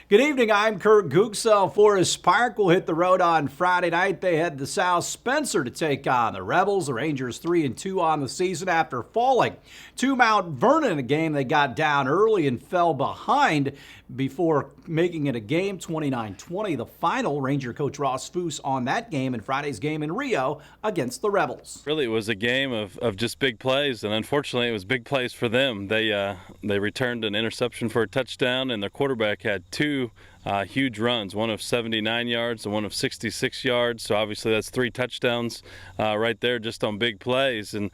Good evening, I'm Kurt Gutgsell. Forest Park will hit the road on Friday night. They head to South Spencer to take on the Rebels. The Rangers 3-2 on the season after falling to Mount Vernon, a game they got down early and fell behind before making it a game 29-20. The final, Ranger coach Ross Foose on that game and Friday's game in Rio against the Rebels. Really, it was a game of just big plays, and unfortunately it was big plays for them. They returned an interception for a touchdown, and their quarterback had two huge runs, one of 79 yards and one of 66 yards. So obviously that's three touchdowns right there just on big plays, and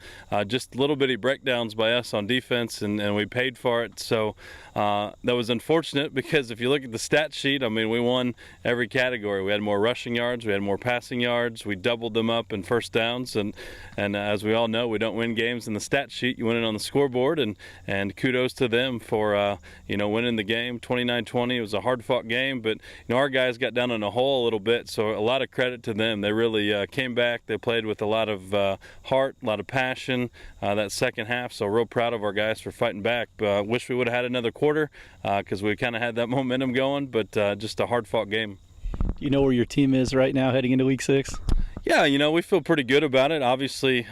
just little bitty breakdowns by us on defense, and we paid for it. So that was unfortunate because if you look at the stat sheet, I mean, we won every category. We had more rushing yards, we had more passing yards, we doubled them up in first downs, and as we all know, we don't win games in the stat sheet, you win it on the scoreboard, and kudos to them for winning the game 29-20. It was a hard-fought game, but our guys got down in a hole a little bit, so a lot of credit to them. They really came back. They played with a lot of heart, a lot of passion that second half, so real proud of our guys for fighting back. Wish we would have had another quarter because we kind of had that momentum going, but just a hard-fought game. Do you know where your team is right now heading into Week 6? Yeah, we feel pretty good about it. Obviously,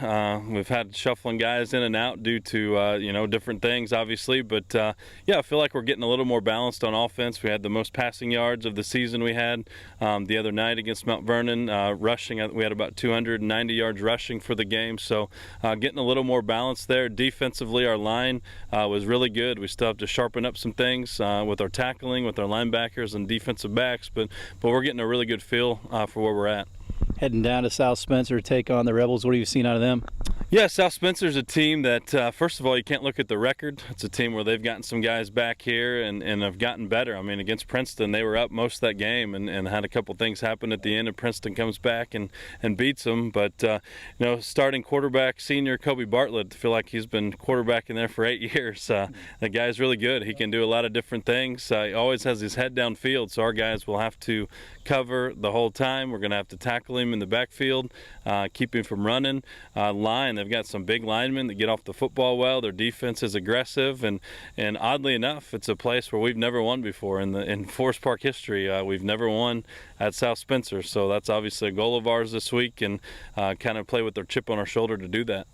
we've had shuffling guys in and out due to, different things, obviously. But, I feel like we're getting a little more balanced on offense. We had the most passing yards of the season we had the other night against Mount Vernon. Rushing, we had about 290 yards rushing for the game. So getting a little more balance there. Defensively, our line was really good. We still have to sharpen up some things with our tackling, with our linebackers and defensive backs. But we're getting a really good feel for where we're at. Heading down to South Spencer to take on the Rebels. What have you seen out of them? Yeah, South Spencer's a team that, first of all, you can't look at the record. It's a team where they've gotten some guys back here and have gotten better. I mean, against Princeton, they were up most of that game and had a couple things happen at the end, and Princeton comes back and beats them. But, starting quarterback, senior Kobe Bartlett, I feel like he's been quarterbacking there for 8 years. The guy's really good. He can do a lot of different things. He always has his head downfield, so our guys will have to cover the whole time. We're going to have to tackle him in the backfield, keep him from running. Line, they've got some big linemen that get off the football well. Their defense is aggressive, and oddly enough, it's a place where we've never won before in Forest Park history. We've never won at South Spencer, so that's obviously a goal of ours this week, and kind of play with their chip on our shoulder to do that.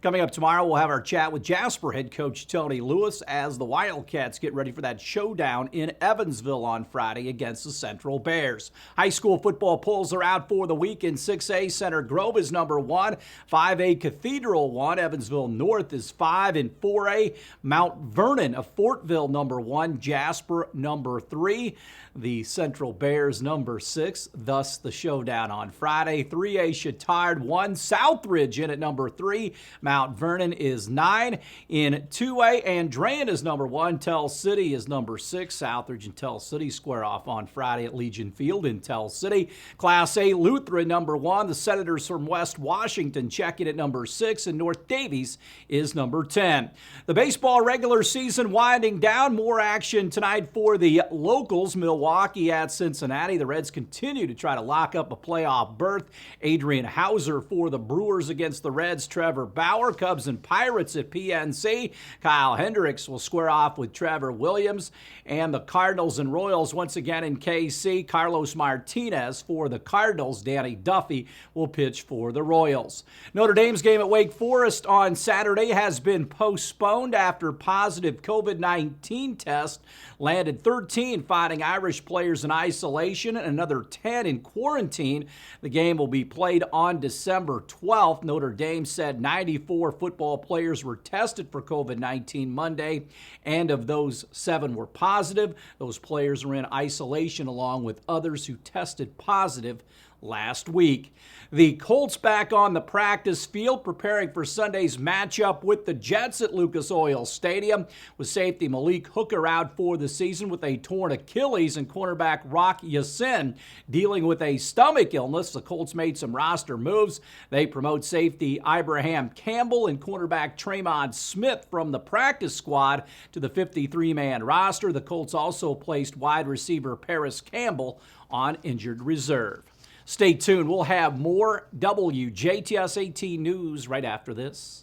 Coming up tomorrow, we'll have our chat with Jasper head coach Tony Lewis as the Wildcats get ready for that showdown in Evansville on Friday against the Central Bears. High school football polls are out for the week. In 6A, Center Grove is number 1, 5A Cathedral 1, Evansville North is 5, in 4A, Mount Vernon of Fortville number 1, Jasper number 3, the Central Bears number 6, thus the showdown on Friday. 3A Chittard 1, Southridge in at number 3, Mount Vernon is 9. In 2A, Andrean is number 1. Tell City is number 6. Southridge and Tell City square off on Friday at Legion Field in Tell City. Class A, Lutheran number 1. The Senators from West Washington check in at number 6. And North Davies is number 10. The baseball regular season winding down. More action tonight for the locals. Milwaukee at Cincinnati. The Reds continue to try to lock up a playoff berth. Adrian Hauser for the Brewers against the Reds. Trevor Bauer. Cubs and Pirates at PNC. Kyle Hendricks will square off with Trevor Williams. And the Cardinals and Royals once again in KC. Carlos Martinez for the Cardinals. Danny Duffy will pitch for the Royals. Notre Dame's game at Wake Forest on Saturday has been postponed after positive COVID-19 test landed 13 Fighting Irish players in isolation and another 10 in quarantine. The game will be played on December 12th. Notre Dame said 94 football players were tested for COVID-19 Monday, and of those, 7 were positive. Those players are in isolation along with others who tested positive last week. The Colts back on the practice field preparing for Sunday's matchup with the Jets at Lucas Oil Stadium, with safety Malik Hooker out for the season with a torn Achilles and cornerback Rock Yassin dealing with a stomach illness. The Colts made some roster moves. They promote safety Ibrahim Campbell and cornerback Tremont Smith from the practice squad to the 53-man roster. The Colts also placed wide receiver Paris Campbell on injured reserve. Stay tuned. We'll have more WJTS 18 news right after this.